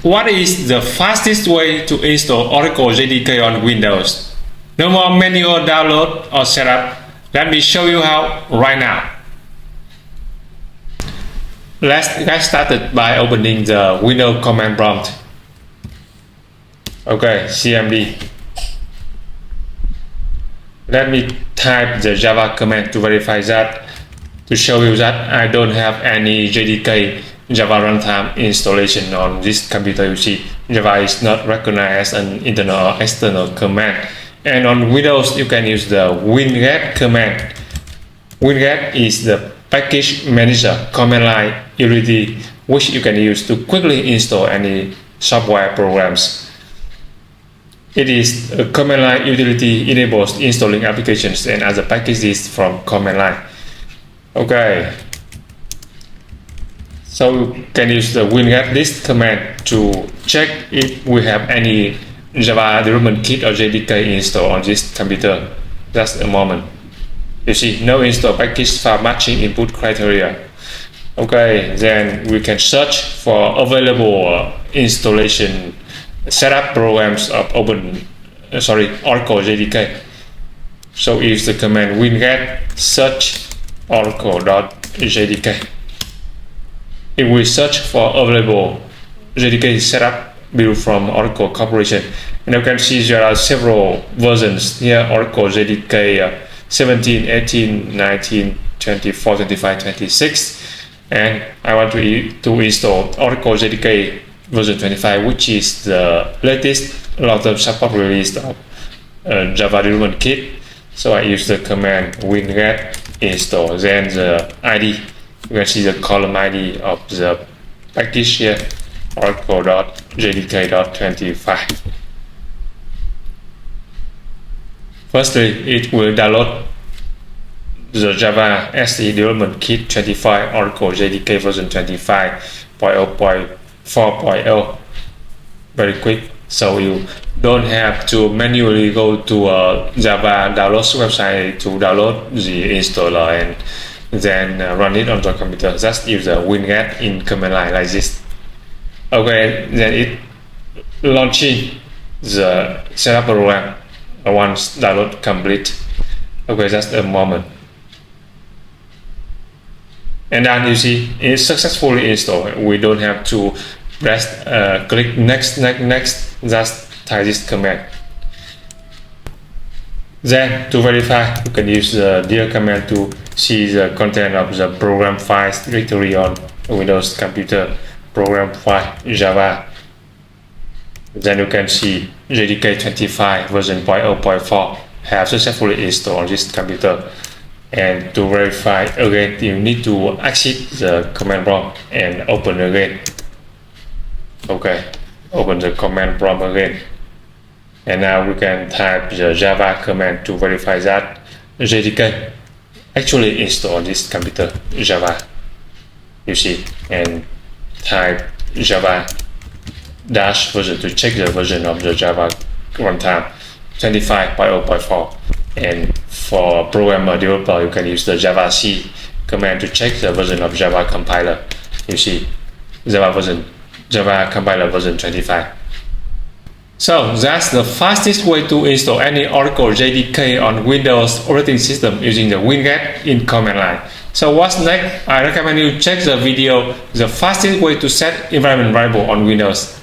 what is the fastest way to install Oracle JDK on Windows? No more manual download or setup. Let me show you how right now. Let's get started by opening the Windows command prompt. Okay, CMD. Let me type the Java command to verify that, to show you that I don't have any JDK Java runtime installation on this computer. You see, Java is not recognized as an internal or external command. And on Windows, you can use the Winget command. Winget is the package manager command line utility which you can use to quickly install any software programs. It is a command line utility, enables installing applications and other packages from command line. Okay, so you can use the Winget list command to check if we have any Java development kit or JDK installed on this computer. Just a moment. You see, no install package file matching input criteria. Okay, then we can search for available installation setup programs of Oracle JDK. So use the command winget search oracle.jdk. If we search for available JDK setup built from Oracle Corporation, and you can see there are several versions here: Oracle JDK 17, 18, 19, 24, 25, 26, and I want to install Oracle JDK version 25, which is the latest long-term support release of Java development kit. So I use the command winget install, then the ID. You can see the column ID of the package here, oracle.jdk.25. Firstly, it will download the Java SE Development Kit 25 Oracle JDK version 25.0.4.0. Very quick, so you don't have to manually go to a Java downloads website to download the installer and then run it on your computer. Just use the winget in command line like this. Okay, then it launching the setup program once download complete. Okay, just a moment. And then you see it's successfully installed. We don't have to press click next. Just type this command. Then to verify, you can use the dir command to see the content of the program files directory on Windows computer. Program file Java. Then you can see JDK 25 version 0.4 have successfully installed on this computer. And to verify again, you need to exit the command prompt and open again. Okay, open the command prompt again. And now we can type the Java command to verify that JDK actually installed on this computer, Java. You see, and type Java dash version to check the version of the Java runtime 25.0.4. And for programmer developer, you can use the Java C command to check the version of Java compiler. You see, Java compiler version 25. So that's the fastest way to install any Oracle JDK on Windows operating system using the winget in command line. So what's next? I recommend you check the video, the fastest way to set environment variable on Windows.